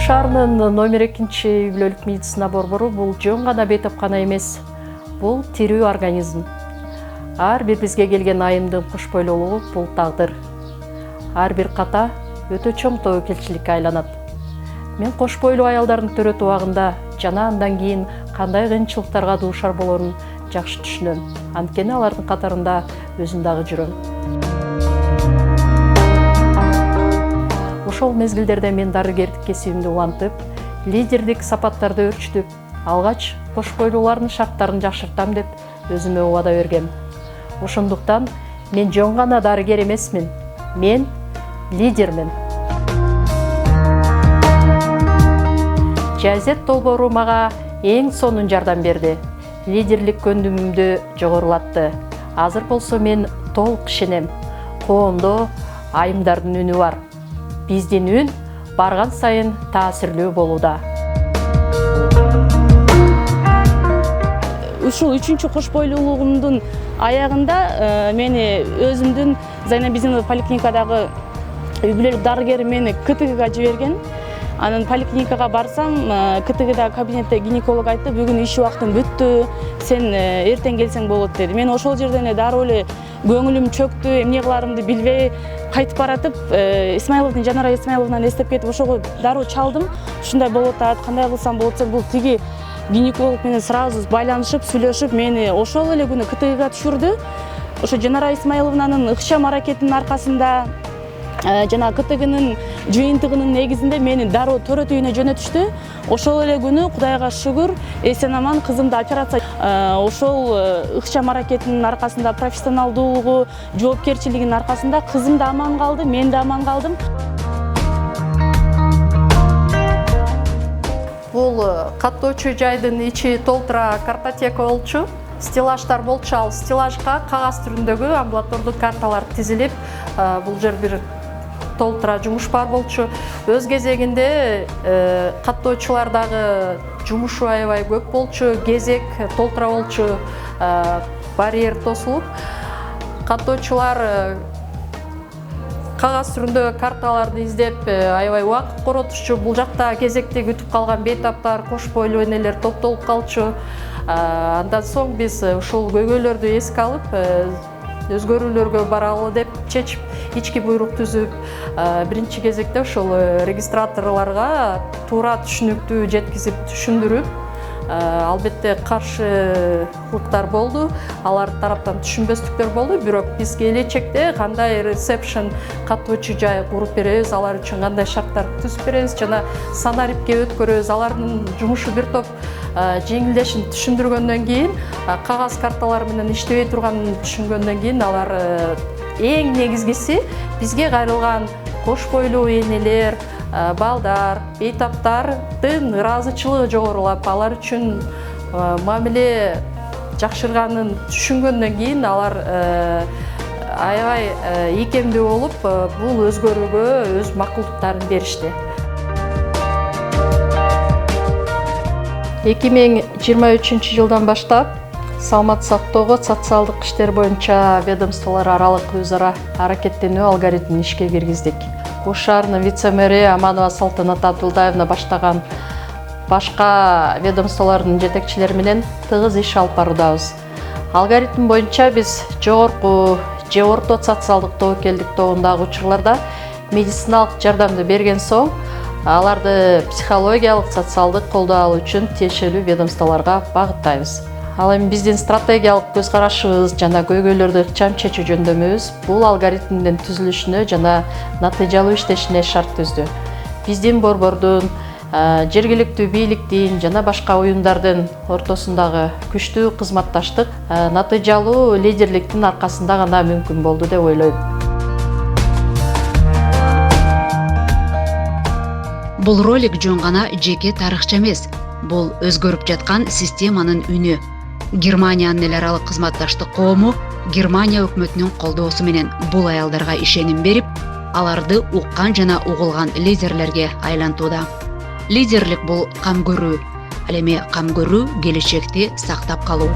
Ош шаарынын номер 2 үй бүлөлүк медицина борбору бул жөн гана бейтапкана эмес, бул тирүү организм. Ар бир бизге келген айымдын кош бойлуулугу бул тагдыр. Ар бир ката өтө чоң тобокелчиликке айланат. Мен кош бойлуу аялдардын төрөт убагында жана андан кийин кандай кыйынчылыктарга дуушар болорун жакшы түшүнөм. Анткени алардын катарында өзүм дагы жүрөм. Ошол мезгилдерде мен дарыгерлик кесибимди улантып, лидердик сапаттарды өрчүтүп, алгач кош бойлуулардын шарттарын жакшыртам деп өзүмө убада бергем. Ошондуктан мен жөн гана дарыгер эмесмин, мен лидермин. Жазет долбоору мага эң сонун жардам берди. Лидерлик көндүмүмдү жогорулатты. Азыр болсо мен толук ишенем. Коомдо айымдардын үнү бар. Биздин үн барган сайын таасирлүү болууда. Ушул 3-чү кош бойлуулугумдун аягында мени өзүмдүн биздин поликлиникадагы үй бүлөлүк дарыгери мени КТГга жиберген. Анан поликлиникага барсам, КТГда кабинетте гинеколог айтты, бүгүн иш убактың бүттү, сен эртең келсең болот деди. Мен ошол жерден дароо эле көңүлүм чөктү, эмне кыларымды билбей кайтып баратып, Исмаиловдун Жанара Исмаиловнаны эстеп кетип, ошого дароо чалдым. Ушундай болот атат, кандай кылсам болот деп, бул тиги гинеколог менен сразу байланышып, сүйлөшүп, мени ошол эле күнү КТГга түшүрдү. Ошо Жанара Исмаиловнанын ыкчам аракетинин аркасында жана КТГнын жыйынтыгынын негизинде мени дароо төрөт үйүнө жөнөтүштү. Ошол эле күнү Кудайга шүгүр, эсен аман кызымды операция. Ошол ыкчам аракетинин аркасында, профессионалдуулугу, жоопкерчилигинин аркасында кызым да аман калды, мен да аман калдым. Бул каттоочу жайдын ичи толтура картотека болчу. Стеллаждар болчу, ал стеллажга кагаз түрүндөгү амбулатордук карталар тизилип, бул жер бир толтура жумуш бар болчу. Өз кезегинде каттоочулар дагы жумушу аябай көп болчу, кезек толтура болчу, барьер тосулуп, каттоочулар кагаз түрүндөгү карталарды издеп аябай убакыт коротушчу. Бул жакта кезекте күтүп калган бейтаптар, кош бойлуу энелер топтолуп калчу. Андан соң биз ушул көйгөйлөрдү эске алып, өзгөрүүлөргө баралы деп чечип, ички буйрук түзүп, биринчи кезекте ошол регистраторлорго туура түшүнүктүү жеткизип түшүндүрүп, албетте каршылыктар болду, алар тараптан түшүнбөстүктөр болду, бирок биз келечекте кандай ресепшн каттоочу жай куруп беребиз, алар үчүн кандай шарттар түзүп беребиз жана санарипке өткөрөбүз, алардын жумушу бир топ жеңилдешин түшүндүргөндөн кийин, кагаз карталар менен иштебей турганын түшүнгөндөн кийин, алар эң негизгиси бизге кайрылган кош бойлуу энелер, балдар, бейтаптардын ыраазычылыгы жогорулап, алар үчүн мамиле жакшырганын түшүнгөндөн кийин, алар аябай ийкемдүү болуп, бул өзгөрүүгө өз макулдуктарын беришти. 2023 жылдан баштап саламат сактоого социалдык иштер боюнча ведомстволор аралык өз ара аракеттенүү алгоритмин ишке киргиздик. Ош шаарынын вице-мэри Аманова Салтанат Абдулдаевна баштаган башка ведомстволордун жетекчилери менен тыгыз иш алып баруудабыз. Алгоритм боюнча биз жогорку же орто социалдык тобокелдик тобундагы учурларда медициналык жардамды берген соң, аларды психологиялык, социалдык колдоо алуу үчүн тиешелүү ведомстволорго багыттайбыз. Ал эми биздин стратегиялык көз карашыбыз жана көйгөйлөрдү ыкчам чечүү жөндөмүбүз бул алгоритмдин түзүлүшүнө жана натыйжалуу иштешине шарт түздү. Биздин борбордун, жергиликтүү бийликтин жана башка уюмдардын ортосундагы күчтүү кызматташтык натыйжалуу лидерликтин аркасында гана мүмкүн болду деп ойлойм. Бул ролик жөн гана жеке тарыхча эмес, бул өзгөрүп жаткан системанын үнү. Германиянын эл аралык кызматташтык коому Германия өкмөтүнүн колдоосу менен бул аялдарга ишеним берип, аларды уккан жана угулган лидерлерге айлантууда. Лидерлик бул кам көрүү, ал эми кам көрүү келечекти сактап калуу.